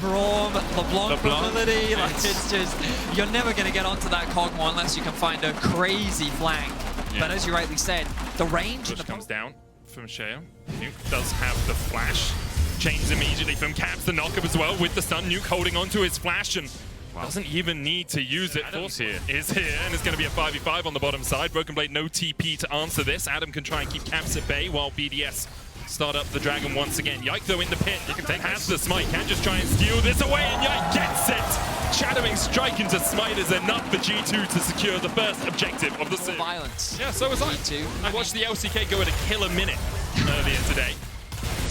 Braum, LeBlanc mobility, like it's just, you're never going to get onto that Kog'Maw unless you can find a crazy flank. Yeah. But as you rightly said, the range... Push comes down from Sheo. Nuke does have the flash. Chains immediately from Caps, the knockup as well with the stun. Nuke holding onto his flash and doesn't even need to use it. Force here is here, and it's going to be a 5v5 on the bottom side. Broken Blade, no TP to answer this. Adam can try and keep Caps at bay while BDS start up the Dragon once again. Yike though in the pit, you can take has the smite, can just try and steal this away, and Yike gets it! Shadowing strike into smite is enough for G2 to secure the first objective of the series. Violence. Yeah, so was I. G2. I watched the LCK go at a kill a minute earlier today.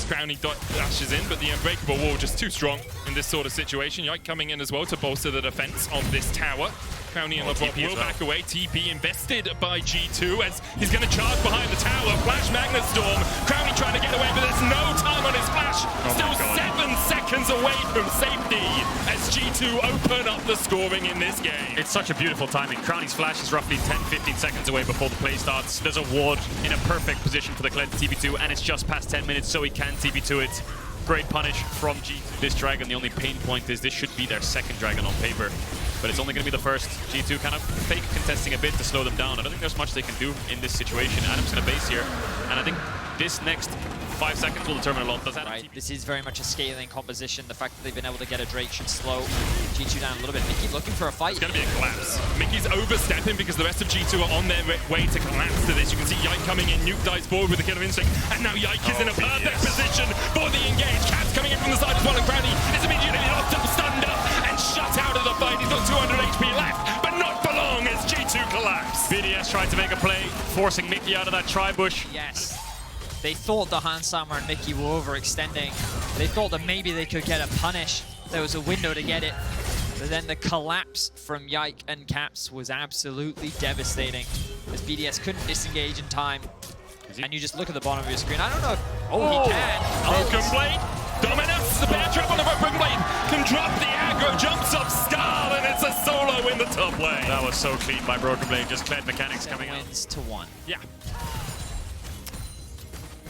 Crowny dashes in, but the unbreakable wall just too strong in this sort of situation. Yike coming in as well to bolster the defense of this tower. Crowny and LeBlanc will back away. TP invested by G2 as he's going to charge behind the tower. Flash Magnet Storm. Crowny trying to get away, but there's no time on his flash. Still 7 seconds away from safety as G2 open up the scoring in this game. It's such a beautiful timing. Crowny's flash is roughly 10-15 seconds away before the play starts. There's a ward in a perfect position for the Kled to TP2, and it's just past 10 minutes, so he can TP2 it. Great punish from G2. This Dragon, the only pain point is this should be their second Dragon on paper, but it's only going to be the first. G2 kind of fake contesting a bit to slow them down. I don't think there's much they can do in this situation. Adam's going to base here, and I think this next 5 seconds will determine a lot. Does Adam right, this is very much a scaling composition. The fact that they've been able to get a Drake should slow G2 down a little bit. Mickey looking for a fight. It's going to be a collapse. Mickey's overstepping because the rest of G2 are on their way to collapse to this. You can see Yike coming in. Nuke dives forward with a killer instinct, and now Yike is in a perfect position for the engage. Caps coming in from the side as well, and Crowny is immediately locked up, stunned up, and shut out of the fight. He's got 200 HP left, but not for long as G2 collapse. BDS tried to make a play, forcing Mickey out of that tri-bush. Yes. They thought the Hansammer and Mickey were overextending. They thought that maybe they could get a punish. There was a window to get it. But then the collapse from Yike and Caps was absolutely devastating, as BDS couldn't disengage in time. And you just look at the bottom of your screen. I don't know if... Oh, he can. Broken Blade. Dominus, the bear trap on the Broken Blade. Can drop the aggro, jumps up Star, and it's a solo in the top lane. That was so clean by Broken Blade. Just Kled mechanics coming out. Wins to 1. Yeah.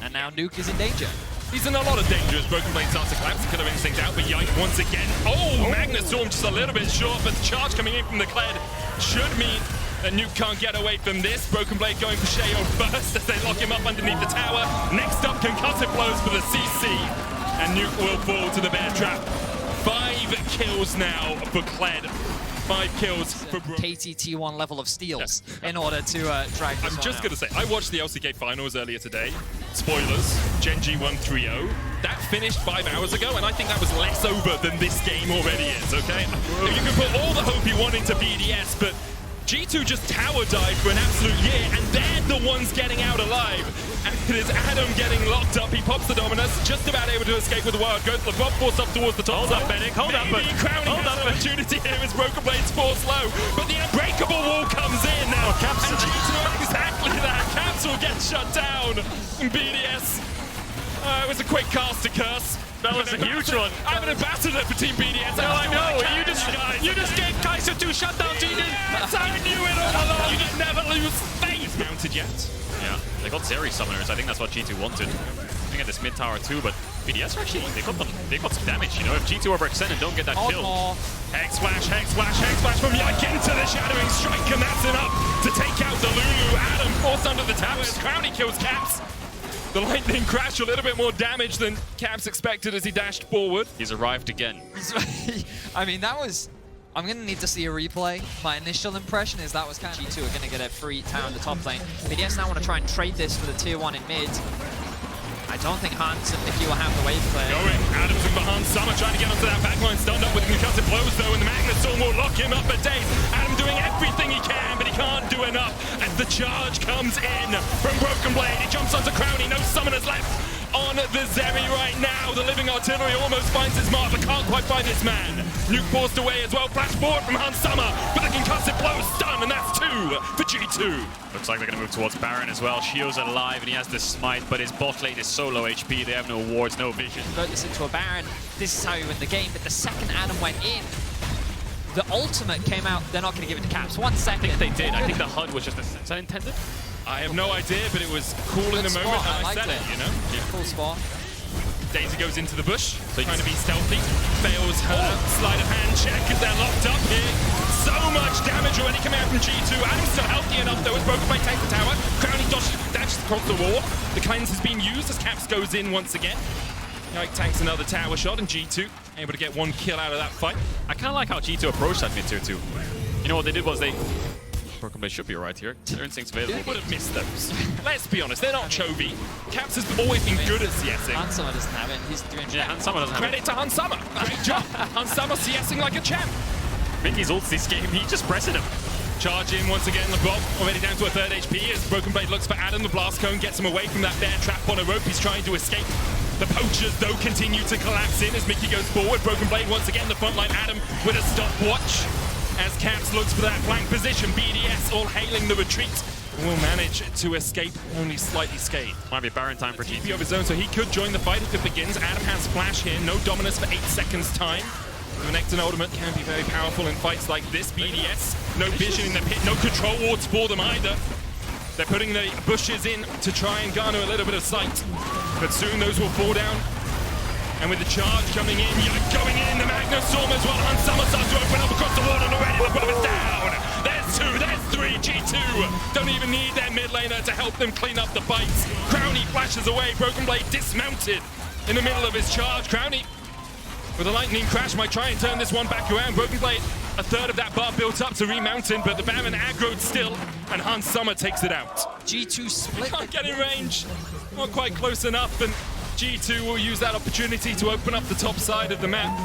And now Nuke is in danger. He's in a lot of danger as Broken Blade starts to collapse. The killer instinct out, but Yike once again. Oh, Magnet Storm just a little bit short, but the charge coming in from the Kled should mean that Nuke can't get away from this. Broken Blade going for Sheo first as they lock him up underneath the tower. Next up, concussive blows for the CC, and Nuke will fall to the bear trap. 5 kills now for Kled. 5 kills for KTT1 level of steals in order to drag this I'm just going to say, I watched the LCK finals earlier today. Spoilers, Gen.G 1-3-0. That finished 5 hours ago, and I think that was less over than this game already is, okay? You can put all the hope you want into BDS, but G2 just tower dive for an absolute year, and they're the ones getting out alive. And it is Adam getting locked up. He pops the Dominus, just about able to escape with the wild growth. LeBlanc forced up towards the top. Hold up, Bennett. Hold up. Crowny has an opportunity here as Broken Blade's forced low, but the unbreakable wall comes in now. Caps and G2 exactly that. Caps will get shut down. BDS. It was a quick cast to curse. That was a huge one. I'm an ambassador for Team BDS. No, I know. You just gave Kaiser 2 shutdowns, Eden. That's how I knew it all along. You just never lose faith. Mounted yet. Yeah, they got Zeri summoners. I think that's what G2 wanted. I think at this mid tower too, but BDS are actually, they got some damage, you know. If G2 overextend and don't get that kill. Hex flash, Hex flash, Hex flash from Yike into the shadowing strike, and that's enough to take out the Lulu. Adam forced under the towers. Crowny kills Caps. The lightning crash, a little bit more damage than Caps expected as he dashed forward. He's arrived again. I mean, that was... I'm going to need to see a replay. My initial impression is that was kind of... G2 are going to get a free tower in the top lane. BDS now want to try and trade this for the tier 1 in mid. I don't think Hans and Mickey will have the wave clear. Going, Adams and behind Summer trying to get onto that backline. Stunned up with concussive blows though, and the Magnet Storm will lock him up for days. Adam doing everything he can, but he can't do enough as the charge comes in from Broken Blade. He jumps onto Crowny, no summoners left on the Zeri right now. The living artillery almost finds his mark, but can't quite find this man. Nuke forced away as well. Flash forward from Hans Summer, but the concussive blows stun, and that's 2 for G2. Looks like they're going to move towards Baron as well. Shio's alive, and he has the smite, but his bot lane is so low HP. They have no wards, no vision. Convert this into a Baron. This is how you win the game, but the second Adam went in, the ultimate came out. They're not going to give it to Caps. 1 second. I think they did. I think the HUD was just a... Is that intended? I have no idea, but it was cool in the moment, and I said it, you know? Yeah. Cool spot. Daisy goes into the bush, trying to be stealthy. Fails her sleight of hand check as they're locked up here. So much damage already coming out from G2. Adam's still healthy enough though, as Bo5 takes the tower. Crownie dashes across the wall. The cleanse has been used as Caps goes in once again. Yike tanks another tower shot, and G2 able to get one kill out of that fight. I kind of like how G2 approached that mid tier too. You know what they did was they... Broken Blade should be alright here. Their instincts available. They would have missed those. Let's be honest, they're not Chovy. Caps has always been good at CSing. Hansama doesn't have it. He's doing Yeah, Hansama doesn't have Credit it. to Hansama. Great job. Hansama CSing like a champ. Mickey's ult this game, he just pressing him. Charge in once again, LeBron already down to a 3rd HP as Broken Blade looks for Adam. The blast cone gets him away from that bear trap on a rope. He's trying to escape. The poachers, though, continue to collapse in as Mickey goes forward. Broken Blade once again, the front line. Adam with a stopwatch as Caps looks for that flank position. BDS all hailing the retreat. Will manage to escape, only slightly scathed. Might be Baron time for TP G2. of his own, so he could join the fight if it begins. Adam has flash here, no dominance for 8 seconds time. The Renekton ultimate can be very powerful in fights like this. BDS, no vision in the pit, no control wards for them either. They're putting the bushes in to try and garner a little bit of sight, but soon those will fall down. And with the charge coming in, Yike going in, the Magnus Storm as well. Hansama starts to open up across the wall, and already the brother's down. There's 2, there's 3, G2 don't even need their mid laner to help them clean up the fights. Crownie flashes away, Broken Blade dismounted in the middle of his charge. Crownie with a lightning crash might try and turn this one back around. Broken Blade, a 1/3 of that bar built up to remounting, but the Baron aggroed still, and Hansama takes it out. G2 split. Can't get in range, not quite close enough, and G2 will use that opportunity to open up the top side of the map.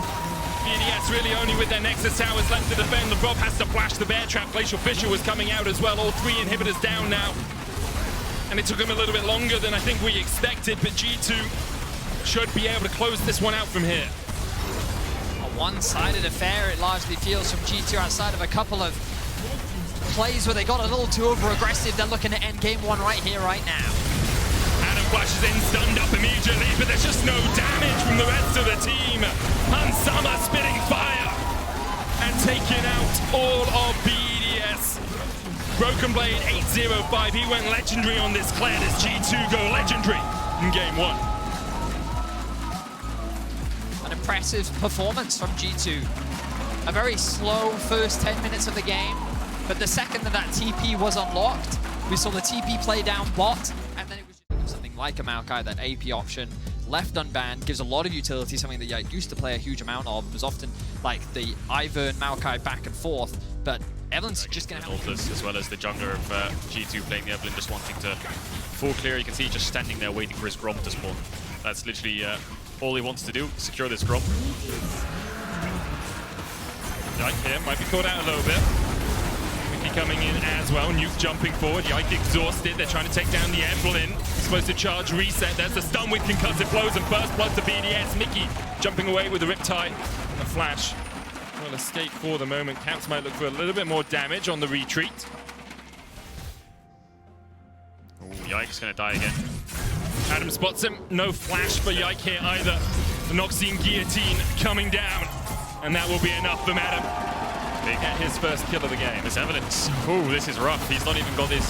BDS really only with their Nexus towers left to defend. LeBron has to flash the bear trap. Glacial Fissure was coming out as well. All 3 inhibitors down now. And it took him a little bit longer than I think we expected, but G2 should be able to close this one out from here. A one-sided affair, it largely feels, from G2 outside of a couple of plays where they got a little too over-aggressive. They're looking to end game 1 right here, right now. Adam flashes in, stunned up immediately, but there's just no damage from the rest of the team. Hansama spitting fire and taking out all of BDS. Broken Blade 805, he went legendary on this clan as G2 go legendary in game 1. An impressive performance from G2. A very slow first 10 minutes of the game, but the second that TP was unlocked, we saw the TP play down bot, and then it was something like a Maokai, that AP option, left unbanned, gives a lot of utility, something that Yike used to play a huge amount of. It was often like the Ivern Maokai back and forth, but Evelyn's just going to help this, as well as the jungler of G2 playing the Evelyn, just wanting to full clear. You can see just standing there waiting for his Grom to spawn. That's literally all he wants to do, secure this Grom. Yike here might be caught out a little bit. Mickey coming in as well, Nuke jumping forward, Yike exhausted, they're trying to take down the Evelyn. Supposed to charge reset, there's the stun with concussive blows and first blood to BDS. Mickey jumping away with the Riptide, a flash. Well, escape for the moment. Caps might look for a little bit more damage on the retreat. Ooh, Yike's gonna die again. Adam spots him, no flash for Yike here either. The Noxian Guillotine coming down, and that will be enough for Adam. Get his first kill of the game. This evidence. Ooh, this is rough. He's not even got his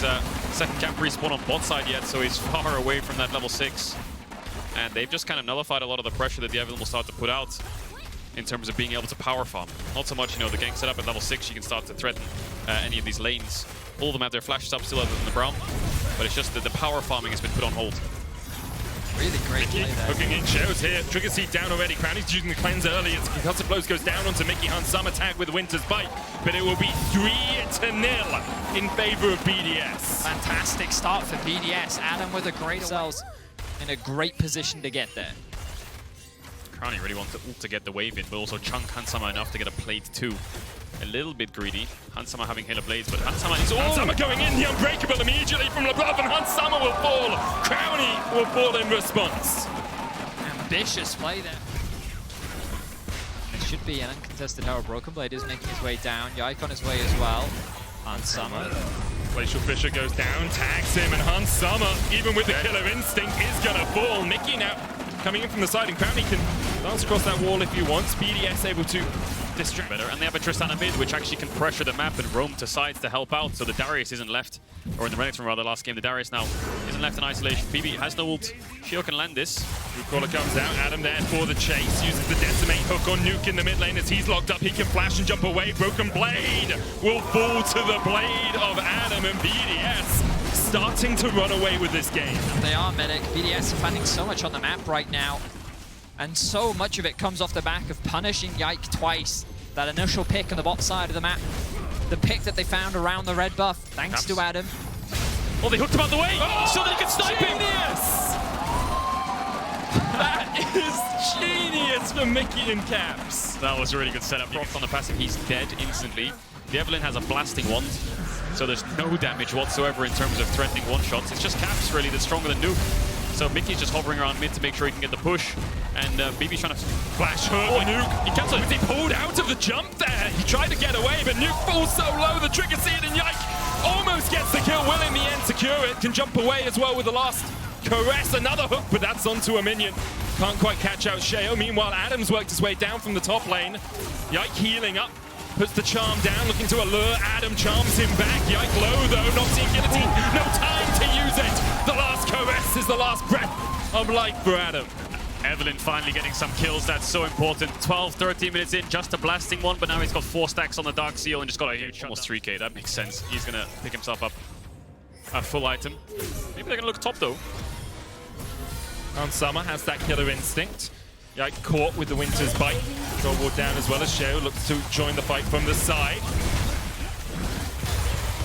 second camp respawn on bot side yet, so he's far away from that level 6. And they've just kind of nullified a lot of the pressure that the Evelyn will start to put out in terms of being able to power farm. Not so much, you know, the gang setup at level 6, you can start to threaten any of these lanes. All of them have their flashes up still other than the Brown, but it's just that the power farming has been put on hold. Really great play there. Hooking in Shadows here. Trigger Seed down already. Crownie's using the cleanse early. It's concussive blows goes down onto Mickey. Hansama tag with Winter's Bite. But it will be 3-0 in favor of BDS. Fantastic start for BDS. Adam with a great cells in a great position to get there. Crownie really wants to get the wave in, but also chunk Hansama enough to get a plate too. A little bit greedy. Hansama having Halo Blades, but Hansama is Hansama going in, the Unbreakable immediately from LeBron, and Hansama will fall. Crownie will fall in response. Ambitious play there. It should be an uncontested Tower. Broken Blade is making his way down. Yike on his way as well. Hansama. Glacial Fissure goes down, tags him, and Hansama, even with the killer instinct, is gonna fall. Mickey now coming in from the side, and Crownie can dance across that wall if he wants. BDS able to distract better, and they have a Tristana mid, which actually can pressure the map and roam to sides to help out, so the Darius isn't left, or in the Renekton rather last game, the Darius now isn't Adamson left in isolation. BB has no ult. Shio can land this. Caller comes out, Adam there for the chase, uses the Decimate hook on Nuke in the mid lane as he's locked up. He can flash and jump away. Broken Blade will fall to the blade of Adam, and BDS starting to run away with this game. They are, Medic. BDS are finding so much on the map right now, and so much of it comes off the back of punishing Yike twice. That initial pick on the bot side of the map, the pick that they found around the red buff, thanks to Adam. Oh, they hooked him out the way so they could snipe him! That is genius for Mickey and Caps. That was a really good setup. Dropped on the passive, he's dead instantly. The Evelyn has a blasting wand, so there's no damage whatsoever in terms of threatening one-shots. It's just Caps really that's stronger than Nuke. So Mickey's just hovering around mid to make sure he can get the push. And BB's trying to flash hook. Nuke. He cancelled it. He pulled out of the jump there. He tried to get away, but Nuke falls so low. The trigger seed and Yike almost gets the kill. Will in the end secure it. Can jump away as well with the last caress. Another hook, but that's onto a minion. Can't quite catch out Sheo. Meanwhile, Adams worked his way down from the top lane. Yike healing up. Puts the charm down, looking to allure. Adam charms him back. Yike low though, not seeing guillotine. No time to use it. The last caress is the last breath of life for Adam. Evelyn finally getting some kills. That's so important. 12, 13 minutes in, just a blasting one, but now he's got 4 stacks on the Dark Seal and just got a huge almost 3k. That makes sense. He's gonna pick himself up a full item. Maybe they're gonna look top though. Summer has that killer instinct. Yike caught with the Winter's Bite. Control ward down as well as Sheo looks to join the fight from the side.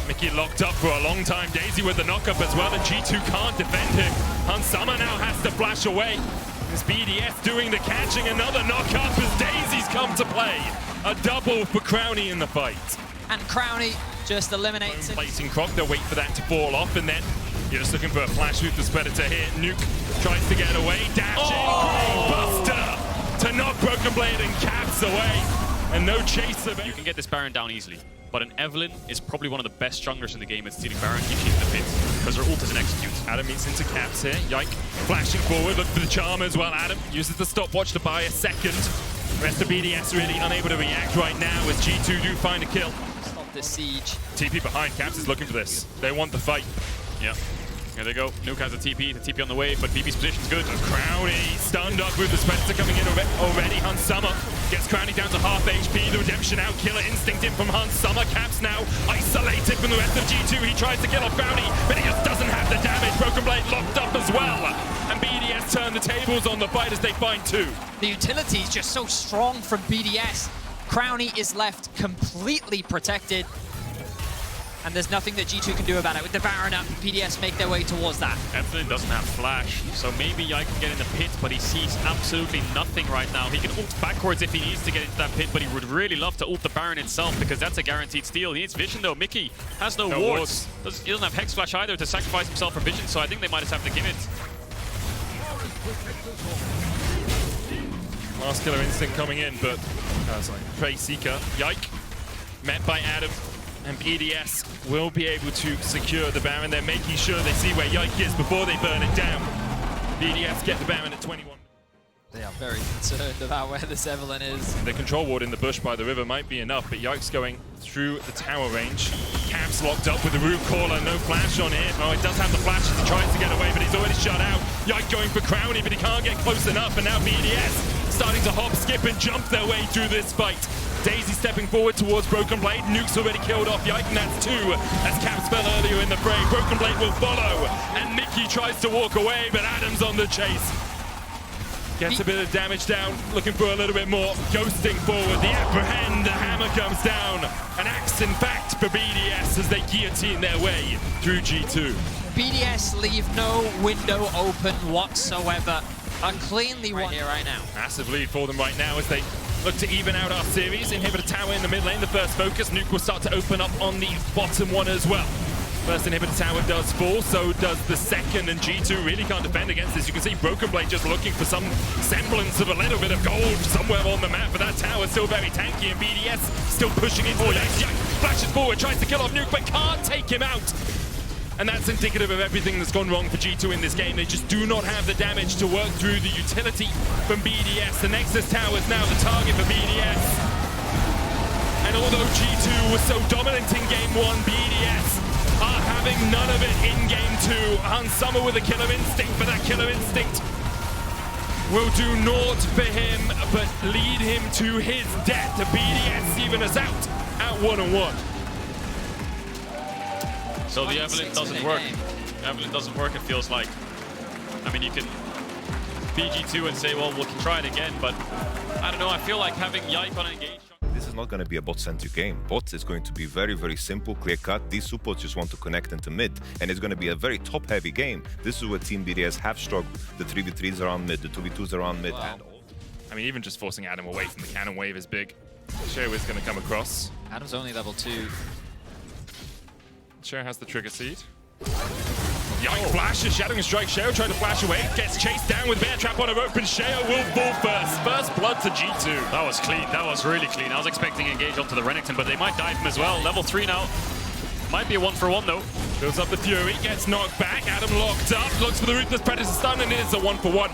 Mickey locked up for a long time. Daisy with the knockup as well, and G2 can't defend him. Summer now has to flash away. This BDS doing the catching, another knockup as Daisy's come to play. A double for Crownie in the fight. And Crownie just eliminates him. Placing Croc, they'll wait for that to fall off, and then you're just looking for a flash with the Predator here. Nuke tries to get away, dashing, Buster to knock Broken Blade and Caps away, and no chase of it. You can get this Baron down easily, but an Evelyn is probably one of the best junglers in the game at stealing Baron, keeps you in the pit, because her ult is an execute. Adam meets into Caps here. Yike flashing forward, look for the charm as well. Adam uses the stopwatch to buy a second. The rest of BDS really unable to react right now as G2 do find a kill. Stop this siege. TP behind, Caps is looking for this. They want the fight. Yeah. Here they go. Nuke has a TP. The TP on the way, but BB's position's good. Crownie stunned up with the Spencer coming in already. Hans Summer gets Crownie down to half HP. The redemption out. Killer instinct in from Hans Summer. Caps now isolated from the rest of G2. He tries to kill off Crownie, but he just doesn't have the damage. Broken Blade locked up as well. And BDS turn the tables on the fight as they find 2. The utility is just so strong from BDS. Crownie is left completely protected. And there's nothing that G2 can do about it. With the Baron up, BDS make their way towards that. Evelyn doesn't have flash, so maybe Yike can get in the pit, but he sees absolutely nothing right now. He can ult backwards if he needs to get into that pit, but he would really love to ult the Baron itself, because that's a guaranteed steal. He needs vision though. Mickey has no wards. He doesn't have Hex Flash either to sacrifice himself for vision, so I think they might just have to give it. Last killer instinct coming in, but Prey Seeker. Yike met by Adam. And BDS will be able to secure the Baron. They're making sure they see where Yike is before they burn it down. BDS get the Baron at 21. They are very concerned about where this Evelyn is. The control ward in the bush by the river might be enough, but Yike's going through the tower range. Caps locked up with the Root Caller, no flash on him. Oh, he does have the flash as he tries to get away, but he's already shut out. Yike going for Crownie, but he can't get close enough, and now BDS starting to hop, skip, and jump their way through this fight. Daisy stepping forward towards Broken Blade. Nuke's already killed off Yike, and that's 2 as Caps fell earlier in the fray. Broken Blade will follow, and Mickey tries to walk away, but Adam's on the chase. Gets a bit of damage down, looking for a little bit more. Ghosting forward, the apprehend, the hammer comes down. An axe, in fact, for BDS as they guillotine their way through G2. BDS leave no window open whatsoever. A cleanly won here right now. Massive lead for them right now as they look to even out our series. Inhibitor tower in the mid lane, the first focus. Nuke will start to open up on the bottom one as well. First inhibitor tower does fall, so does the second, and G2 really can't defend against this. You can see Broken Blade just looking for some semblance of a little bit of gold somewhere on the map, but that tower's still very tanky, and BDS still pushing into the next. Yike flashes forward, tries to kill off Nuke, but can't take him out. And that's indicative of everything that's gone wrong for G2 in this game. They just do not have the damage to work through the utility from BDS. The Nexus tower is now the target for BDS. And although G2 was so dominant in game 1, BDS are having none of it in game 2. Hansama with a killer instinct, but that killer instinct will do naught for him, but lead him to his death. The BDS even us out at 1-1. So the Evelyn doesn't work. Evelyn doesn't work, it feels like. I mean, you can BG2 and say, well, we can try it again, but I don't know, I feel like having Yike on engage. This is not going to be a bot-centric game. Bot is going to be very, very simple, clear-cut. These supports just want to connect into mid, and it's going to be a very top-heavy game. This is where Team BDS have struggled. The 3v3s around mid, the 2v2s around mid. Wow. I mean, even just forcing Adam away from the cannon wave is big. Sheo is going to come across. Adam's only level 2. Sheo has the trigger seed. Yike flashes, Shadowing Strike. Sheo trying to flash away, gets chased down with Bear Trap on a rope, and Sheo will fall first. First blood to G2. That was clean, that was really clean. I was expecting engage onto the Renekton, but they might dive him as well. Level 3 now. Might be a 1-for-1 though. Builds up the Fury, gets knocked back. Adam locked up, looks for the Ruthless Predator stun, and it is a 1-for-1.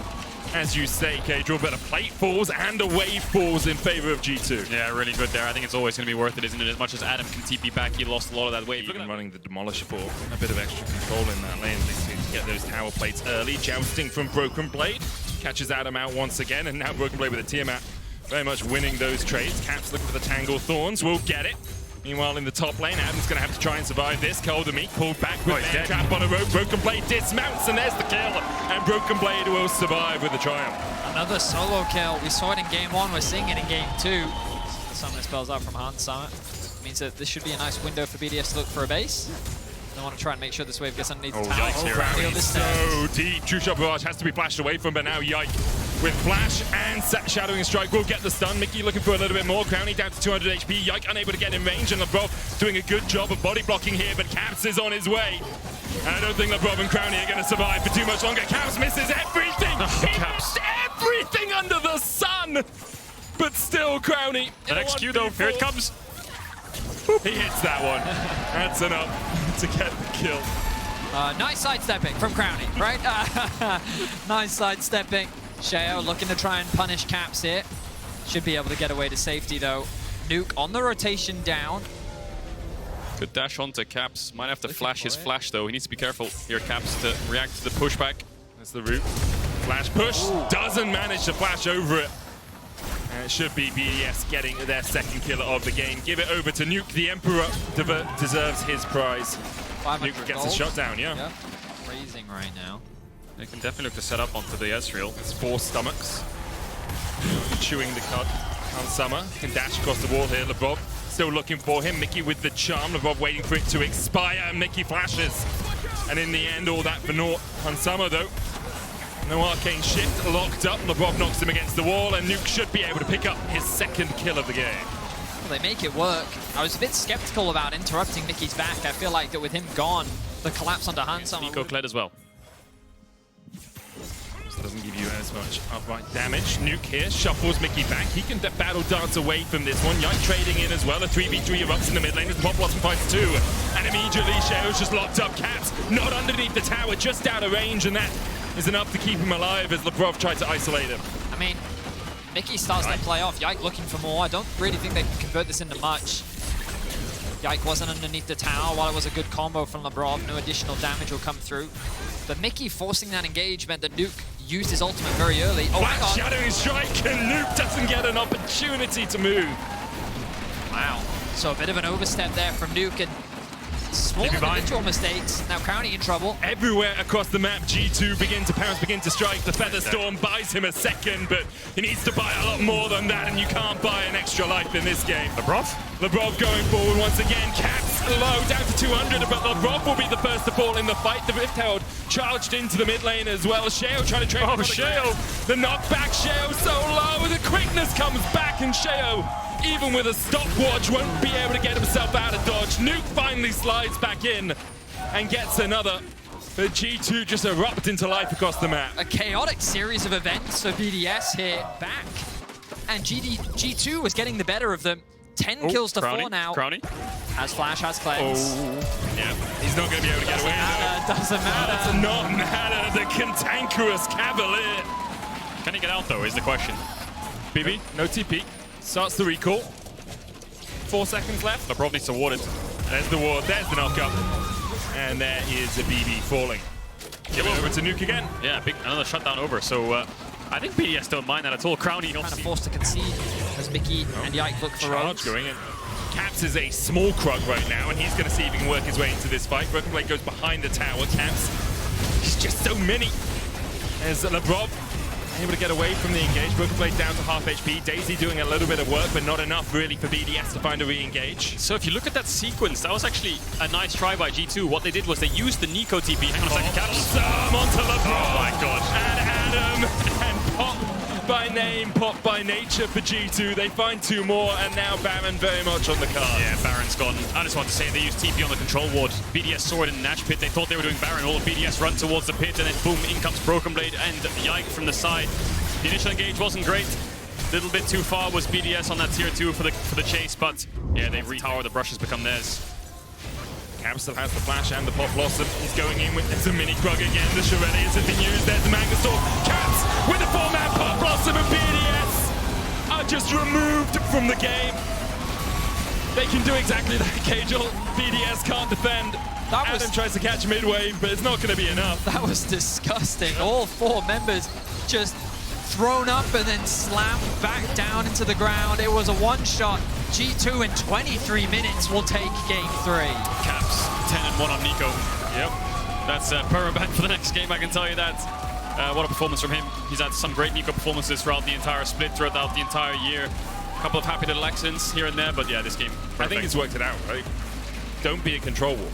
As you say, Caedrel, but a plate falls and a wave falls in favor of G2. Yeah, really good there. I think it's always going to be worth it, isn't it? As much as Adam can TP back, he lost a lot of that wave. Even running the Demolisher for a bit of extra control in that lane. They seem to get those tower plates early. Jousting from Broken Blade. Catches Adam out once again, and now Broken Blade with a Tiamat. Very much winning those trades. Caps looking for the Tangle Thorns. Will get it. Meanwhile, in the top lane, Adam's going to have to try and survive this. Cold Meat pulled back with Bear Trap on a rope. Broken Blade dismounts, and there's the kill. And Broken Blade will survive with the triumph. Another solo kill. We saw it in game 1. We're seeing it in game 2. The summoner spells out from Hansama. Means that this should be a nice window for BDS to look for a base. They want to try and make sure this wave gets underneath the tower. Crowny so deep. True Shot Barrage has to be flashed away from, but now Yike with Flash and Shadowing Strike will get the stun. Mickey looking for a little bit more. Crowny down to 200 HP. Yike unable to get in range, and Lebrov doing a good job of body blocking here, but Caps is on his way. And I don't think Lebrov and Crowny are going to survive for too much longer. Caps misses everything. He missed everything under the sun. But still, Crowny. The next Q though, here it comes. He hits that one. That's enough to get the kill. Nice sidestepping from Crowny, right? Nice sidestepping. Sheo looking to try and punish Caps here. Should be able to get away to safety though. Nuke on the rotation down. Good dash onto Caps. Might have to flash his flash though. He needs to be careful here, Caps, to react to the pushback. That's the route. Flash push. Doesn't manage to flash over it. And it should be BDS getting their second kill of the game. Give it over to Nuke. The Emperor deserves his prize. Nuke gets a shot down, yeah. Freezing right now. They can definitely look to set up onto the Ezreal. It's 4 stomachs. Chewing the cud. Hansama can dash across the wall here. Lebrov still looking for him. Mickey with the charm. Lebrov waiting for it to expire. Mickey flashes. And in the end, all that for naught. Hansama, though. No arcane shift, locked up. Lebrov knocks him against the wall, and Nuke should be able to pick up his second kill of the game. Well, they make it work. I was a bit skeptical about interrupting Mickey's back. I feel like that with him gone, the collapse onto Hansama. Nico Kled as well. So doesn't give you as much upright damage. Nuke here shuffles Mickey back. He can battle dance away from this one. Yike trading in as well. A 3v3 erupts in the mid lane as Pop Blossom fights 2. And immediately Sheo's just locked up. Caps not underneath the tower, just out of range, and that is enough to keep him alive as Lebrov tried to isolate him. I mean, Mickey starts that play off. Yike looking for more. I don't really think they can convert this into much. Yike wasn't underneath the tower. While it was a good combo from Lebrov, no additional damage will come through. But Mickey forcing that engagement that Nuke used his ultimate very early. Oh, hang on. Shadowing Strike, and Nuke doesn't get an opportunity to move. Wow. So a bit of an overstep there from Nuke, and small individual mistakes. Now Crowny in trouble. Everywhere across the map, G2 begin to pounce, begin to strike. The Feather Storm buys him a second, but he needs to buy a lot more than that, and you can't buy an extra life in this game. Lebrov going forward once again. Caps low, down to 200, but Lebrov will be the first to fall in the fight. The Rift Herald charged into the mid lane as well. Sheo trying to trade. Oh, Sheo! The knockback, Sheo so low. The quickness comes back, and Sheo, even with a stopwatch, won't be able to get himself out of dodge. Nuke finally slides back in and gets another. But G2 just erupt into life across the map. A chaotic series of events for BDS here back. And G2 was getting the better of them. 10 kills to 4 now. Crowny. Has Flash, has Cleanse. Yeah, he's not going to be able to get away with it. Doesn't matter. Does not matter. The cantankerous Cavalier. Can he get out though, is the question. BB, no TP. Starts the recall. 4 seconds left. Lebrov needs to ward it. There's the ward. There's the knockup. And there is a BB falling. Give it over to Nuke again. Yeah, another shutdown over. So I think BDS don't mind that at all. Crowny Kind of forced to concede as Mickey and Yike look for Charge rogues. going in. Caps is a small Krug right now, and he's going to see if he can work his way into this fight. Broken Blade goes behind the tower. Caps, he's just so many. There's LeBron able to get away from the engage. Broken Blade down to half HP. Daisy doing a little bit of work, but not enough really for BDS to find a re-engage. So if you look at that sequence, that was actually a nice try by G2. What they did was they used the Nico TP. Hang on a second, Caps. Some onto LeBron. Oh my god. And Adam and Pop by name, Pop by nature for G2. They find 2 more, and now Baron very much on the card. Yeah, Baron's gone. I just want to say they used TP on the control ward. BDS saw it in the Nash pit. They thought they were doing Baron. All of BDS run towards the pit, and then boom, in comes Broken Blade and Yike from the side. The initial engage wasn't great. Little bit too far was BDS on that tier 2 for the chase, but yeah, they re-tower. The brush has become theirs. Cap still has the flash and the Pop Blossom. He's going in with there's a mini Krug again. The Shirelli isn't being used. There's the Magna Sword. Caps with the 4-man Pop Blossom, and BDS are just removed from the game. They can do exactly that, Caedrel. BDS can't defend. Adam tries to catch mid-wave, but it's not going to be enough. That was disgusting. All 4 members just thrown up and then slammed back down into the ground. It was a one-shot. G2 in 23 minutes will take game 3. Caps 10-1 on Nico. Yep. That's permaban for the next game, I can tell you that. What a performance from him. He's had some great Nico performances throughout the entire split, throughout the entire year. A couple of happy little accents here and there, but yeah, this game, perfect. I think he's worked it out, right? Don't be a control wall.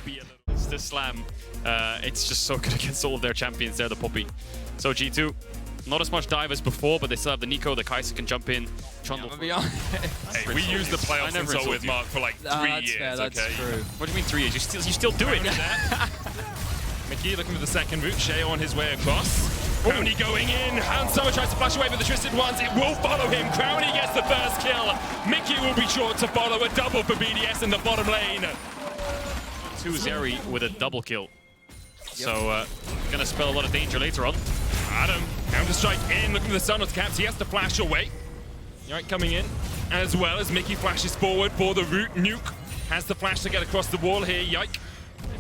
Be a little. It's the slam. It's just so good against all of their champions there, the Poppy. So G2, not as much dive as before, but they still have the Nico, the Kai'Sa can jump in. Trundle. I'm be honest. Hey, we used the playoffs insult with Mark for like 3 that's years, fair, that's okay? true. What do you mean 3 years? You still do it. Mickey looking for the second route. Shea on his way across. Crowny going in. Handsummer tries to flash away with the Twisted Ones. It will follow him. Crowny gets the first kill. Mickey will be short to follow. A double for BDS in the bottom lane. 2 Zeri with a double kill. So, gonna spell a lot of danger later on. Adam, counter-strike in, looking for the Sun of Caps. He has to flash away. Yike coming in, as well as Mickey flashes forward for the route. Nuke has the flash to get across the wall here. Yike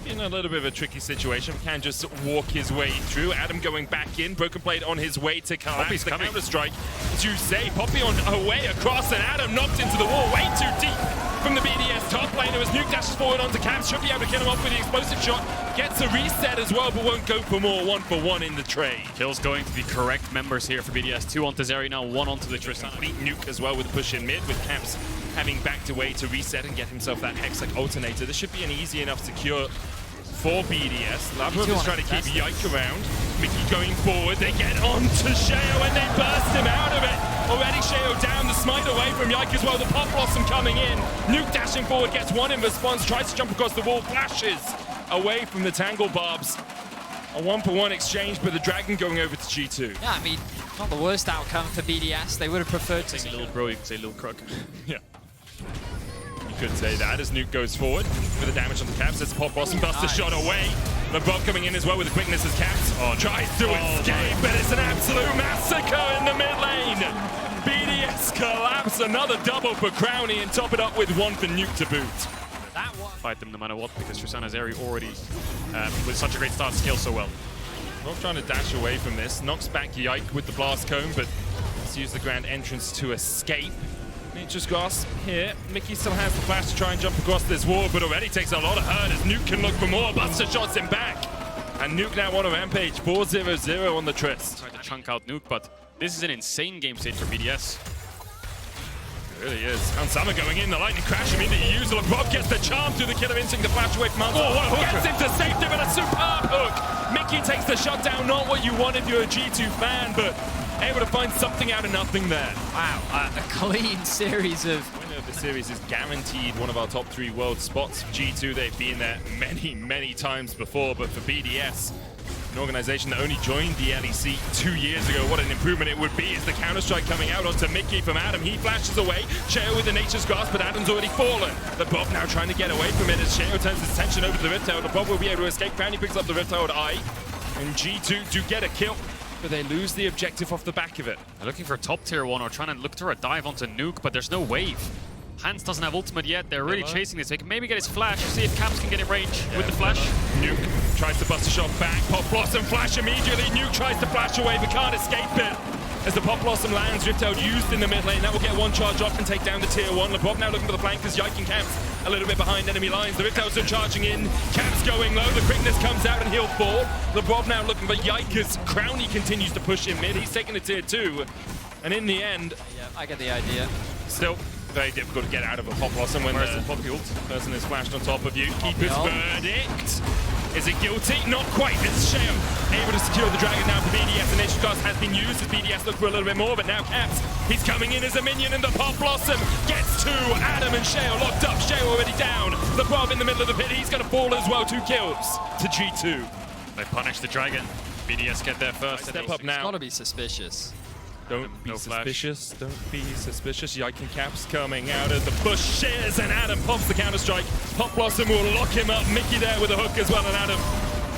in a little bit of a tricky situation. Can just walk his way through. Adam going back in. Broken Blade on his way to collapse. Poppy's the coming. Counter-strike to say. Poppy on her way across, and Adam knocked into the wall way too deep from the BDS top laner as Nuke dashes forward onto Caps. Should be able to kill him off with the explosive shot. Gets a reset as well, but won't go for more. 1-for-1 in the trade. Kills going to the correct members here for BDS. 2 onto Zeri now, 1 onto the Tristan. Complete Nuke as well with a push in mid, with Caps having backed away to reset and get himself that Hextech alternator. This should be an easy enough secure for BDS. Lavrov is trying to keep Yike around. Mickey going forward. They get onto Sheo and they burst him out of it. Already Sheo down, the smite away from Yike as well. The Pop Blossom coming in. Nuke dashing forward, gets 1 in response, tries to jump across the wall, flashes away from the Tangle Barbs. A 1-for-1 exchange, but the Dragon going over to G2. Yeah, I mean, not the worst outcome for BDS. They would have preferred to Say little bro, you can say little crook. Yeah. You could say that as Nuke goes forward with the damage on the Caps. It's Pop Blossom, busts the shot away. LeBron coming in as well with the quickness as Caps. Tries to escape, but it's an absolute massacre in the mid lane. BDS collapse, another double for Crowny, and top it up with 1 for Nuke to boot. that one. Fight them no matter what, because Tristana Zeri already, with such a great start, scales so well. Rob trying to dash away from this. Knocks back Yike with the Blast Cone, but let's use the Grand Entrance to escape. Nature's Grasp here. Mickey still has the flash to try and jump across this wall, but already takes a lot of hurt as Nuke can look for more. Buster shots him back. And Nuke now on a rampage. 4-0-0 on the Trist. Tried to chunk out Nuke, but this is an insane game state for BDS. It really is. Hansama going in, the lightning crash immediately used. Rob gets the charm through the Killer Instinct to flash away from Hansama. Gets him to safety with a superb hook. Mickey takes the shutdown, not what you want if you're a G2 fan, but able to find something out of nothing there. Wow, a clean series of... Winner of the series is guaranteed one of our top 3 world spots. G2, they've been there many, many times before, but for BDS, an organization that only joined the LEC 2 years ago, what an improvement it would be. Is the Counter-Strike coming out onto Mickey from Adam. He flashes away. Sheo with the Nature's Grasp, but Adam's already fallen. The Bob now trying to get away from it as Sheo turns his attention over to the Rift Tower. The Bob will be able to escape. Crowny picks up the Rift Tower eye, and G2 do get a kill, but they lose the objective off the back of it. They're looking for top tier 1 or trying to look through a dive onto Nuke, but there's no wave. Hans doesn't have ultimate yet. They're really chasing this. They can maybe get his flash. See if Caps can get in range with the flash. Nuke tries to bust a shot back. Pop Blossom flash immediately. Nuke tries to flash away but can't escape it. As the Pop Blossom lands, Rift out used in the mid lane. That will get one charge off and take down the tier 1. LeBron now looking for the flank as Yike and Caps a little bit behind enemy lines. The Rift Outs are charging in. Caps going low. The quickness comes out and he'll fall. LeBron now looking for Yike as Crowny continues to push in mid. He's taking the tier 2. And in the end, Yeah, I get the idea. still very difficult to get out of a Pop Blossom when the person is flashed on top of you. Keeper's verdict. Is it guilty? Not quite. It's Sheo able to secure the dragon now for BDS. The Nature Cast has been used as BDS look for a little bit more, but now Caps, he's coming in as a minion and the Pop Blossom gets 2. Adam and Sheo locked up. Sheo already down. The Bob in the middle of the pit. He's going to fall as well. 2 kills to G2. They punish the dragon. BDS get there first. Step up now. It's got to be suspicious. Don't be No flash. suspicious. Don't be suspicious. Yike and Caps coming out of the bushes, and Adam pops the counter-strike. Pop Blossom will lock him up. Mickey there with a hook as well, and Adam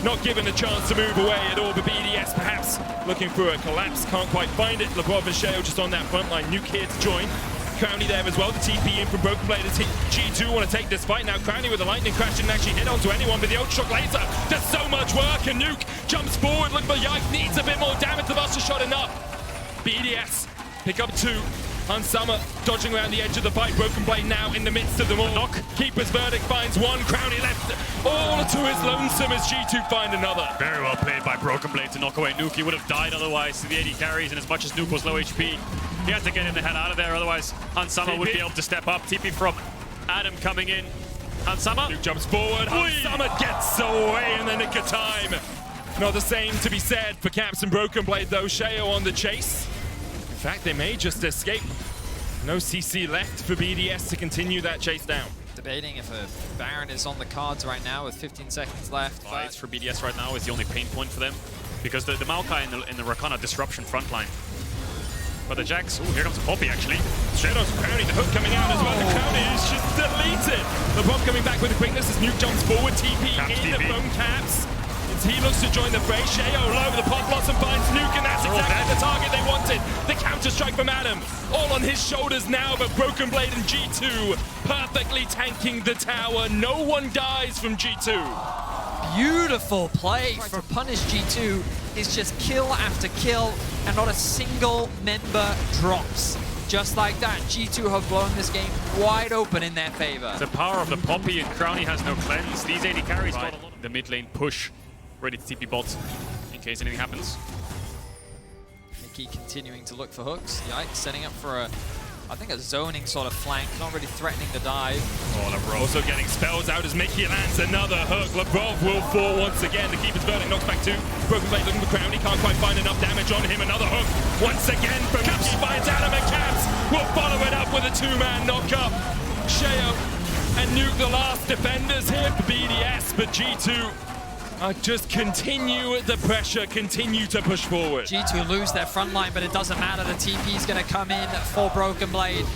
not given a chance to move away at all. But BDS perhaps looking for a collapse. Can't quite find it. LeBron and Sheo just on that front line. Nuke here to join. Crowny there as well. The TP in from Broken Blade as G2 want to take this fight. Now Crowny with the lightning crash didn't actually hit onto anyone, but the Ultra laser does so much work, and Nuke jumps forward. Looking for Yike. Needs a bit more damage. The Buster shot enough. BDS pick up 2. Hansama dodging around the edge of the fight. Broken Blade now in the midst of them all. Knock. Keeper's verdict finds 1. Crowny left all to his lonesome as G2 find another. Very well played by Broken Blade to knock away Nuke. He would have died otherwise to the 80 carries, and as much as Nuke was low HP, he had to get in the hell out of there, otherwise Hansama would be able to step up. TP from Adam coming in. Hansama. Nuke jumps forward. Hansama gets away in the nick of time. Not the same to be said for Caps and Broken Blade though. Sheo on the chase. In fact, they may just escape. No CC left for BDS to continue that chase down. Debating if a Baron is on the cards right now with 15 seconds left. Fights for BDS right now is the only pain point for them, because the Maokai in the Rakana disruption front line. But the Jax, here comes Poppy actually. Straight on to Crowny, the hook coming out as well. The Crowny is just deleted. The Bob coming back with the quickness as Nuke jumps forward. TP Caps in TP. from Caps. As he looks to join the fray. Sheo low, the Pop Blossom finds Nuke, and that's exactly the target they wanted. The counter strike from Adam. All on his shoulders now, but Broken Blade and G2 perfectly tanking the tower. No one dies from G2. Beautiful play for Punish G2 is just kill after kill and not a single member drops. Just like that, G2 have blown this game wide open in their favor. The power of the Poppy, and Crowny has no cleanse. These 80 carries got a lot of the mid lane push. Ready to TP bots in case anything happens. Mickey continuing to look for hooks. Yikes, setting up for a, I think a zoning sort of flank, not really threatening the dive. Oh, Lebrov also getting spells out as Mickey lands another hook. Lebrov will fall once again. The Keeper's verdict knocks back 2. Broken Blade looking for Crowny, can't quite find enough damage on him. Another hook once again from Mickey finds Adam, and Caps will follow it up with a 2-man knock-up. Sheo and Nuke the last defenders here for BDS, but G2 just continue the pressure, continue to push forward. G2 lose their front line, but it doesn't matter. The TP is going to come in for Broken Blade.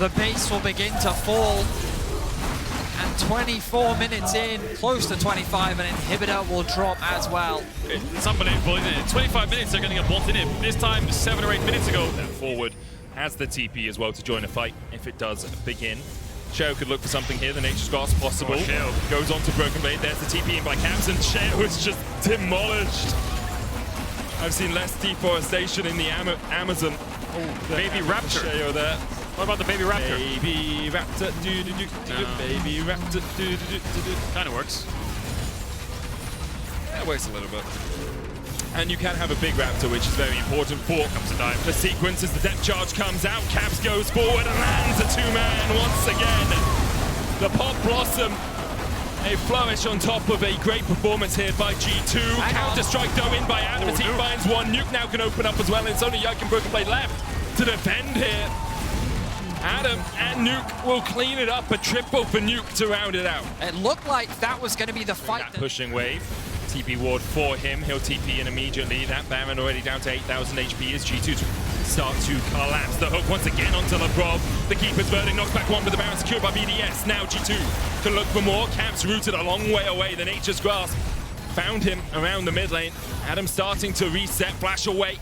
The base will begin to fall. And 24 minutes in, close to 25, an inhibitor will drop as well. It's unbelievable, isn't it? 25 minutes they're getting a bot in it. This time 7 or 8 minutes ago. Forward has the TP as well to join a fight if it does begin. Sheo could look for something here. The Nature's Grasp possible. Goes on to Broken Blade. There's the TP in by Caps, and Sheo is just demolished. I've seen less deforestation in the Amazon. Oh, Baby Raptor. Sheo there. What about the Baby Raptor? Baby Raptor. Baby Raptor. Kind of works. That works a little bit. And you can have a big Raptor, which is very important for the sequence as the depth charge comes out. Caps goes forward and lands a 2-man once again. The Pop Blossom, a flourish on top of a great performance here by G2. Counter-strike though in by Adam as he finds 1. Nuke now can open up as well, and it's only Yike and Broken Blade left to defend here. Adam and Nuke will clean it up, a triple for Nuke to round it out. It looked like that was going to be the fight. Pushing wave. TP ward for him. He'll TP in immediately. That Baron already down to 8,000 HP as G2 start to collapse. The hook once again onto Lebrov. The Keeper's verdict knocks back 1, but the Baron secured by BDS. Now G2 can look for more. Caps rooted a long way away. The Nature's Grasp found him around the mid lane. Adam starting to reset. Flash away.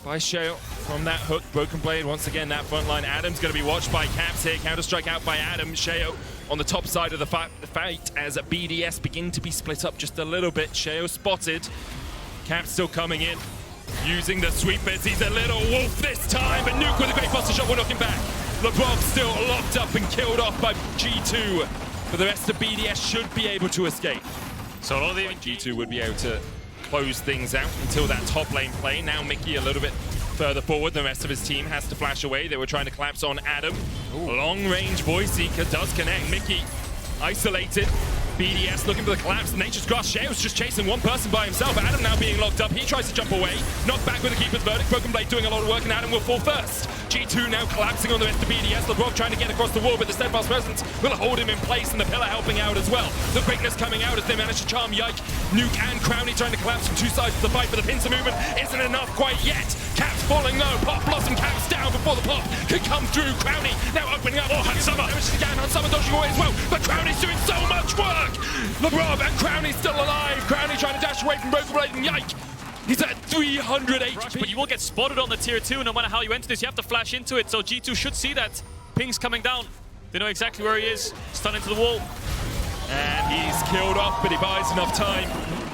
by Shale from that hook. Broken Blade, once again, that front line. Adam's going to be watched by Caps here. Counter-strike out by Adam. Shale on the top side of the fight as BDS begin to be split up just a little bit. Shale spotted. Caps still coming in. Using the sweepers. He's a little wolf this time, but Nuke with a great buster shot will knock him back. LeBron still locked up and killed off by G2. But the rest of BDS should be able to escape. So a lot of the G2 would be able to close things out until that top lane play. Now Mickey a little bit further forward. The rest of his team has to flash away. They were trying to collapse on Adam. Long range Voice Seeker does connect. Mickey isolated. BDS looking for the collapse. Nature's Grasp. Shale's just chasing one person by himself. Adam now being locked up. He tries to jump away. Knocked back with the Keeper's Verdict. Broken Blade doing a lot of work, and Adam will fall first. G2 now collapsing on the rest of BDS. LeBron trying to get across the wall, but the Steadfast Presence will hold him in place, and the Pillar helping out as well. The quickness coming out as they manage to charm Yike. Nuke and Crowny trying to collapse from two sides of the fight, but the pincer movement isn't enough quite yet. Caps falling low. Pop Blossom Caps down before the pop can come through. Crowny now opening up. Hansama dodging away as well, but Crowny's doing so much work. LeBron and Crowny's still alive. Crowny trying to dash away from Broken Blade and Yike. He's at 300 HP. But you will get spotted on the tier 2 no matter how you enter this. You have to flash into it, so G2 should see that. Ping's coming down. They know exactly where he is. Stun into the wall. And he's killed off, but he buys enough time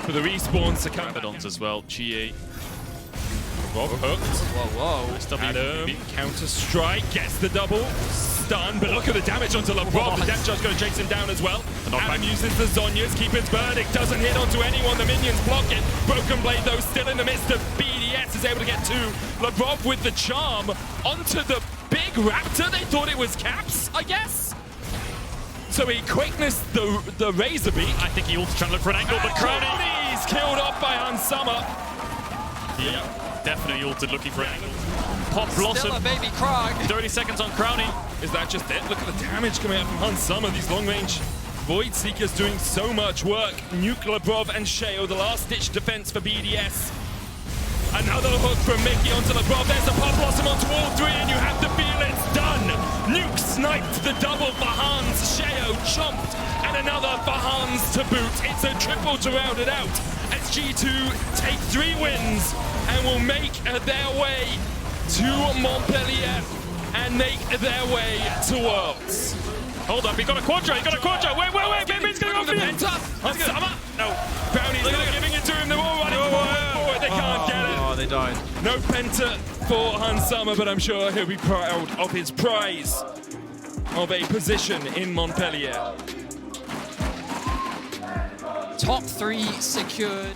for the respawns to come. Addons as well. G8. Rob hooked. Whoa. Adam, counter-strike, gets the double. Stun, but look at the damage onto LeBron. The Death Charge going to chase him down as well. Adam uses the Zhonya's. Keeper's Verdict doesn't hit onto anyone. The minions block it. Broken Blade, though, still in the midst of BDS, is able to get to LeBron with the charm onto the big Raptor. They thought it was Caps, I guess. So he quickness the Razor Beak. I think he ulted trying to look for an angle, but Crowny's killed off by Hansama. Yeah, definitely ulted looking for an angle. Pop Blossom. Still a baby Krog. 30 seconds on Crowny. Is that just it? Look at the damage coming out from Hansama. These long-range Void Seekers doing so much work. Nuke, Lebrov, and Sheo, the last-ditch defense for BDS. Another hook from Mickey onto Lebrov. There's a Pop Blossom onto all three, and you have to feel it's done. Nuke sniped the double for Hans. Sheo chomped, and another for Hans to boot. It's a triple to round it out as G2 take 3 wins and will make their way to Montpellier and make their way to Worlds. Hold up, he got a Quadra, Wait, Baby's gonna go for it. Hansama? No. Brownie's not giving it to him. They're all running forward. They can't get it. Oh, they died. No Penta for Hansama, but I'm sure he'll be proud of his prize of a position in Montpellier. Top 3 secured.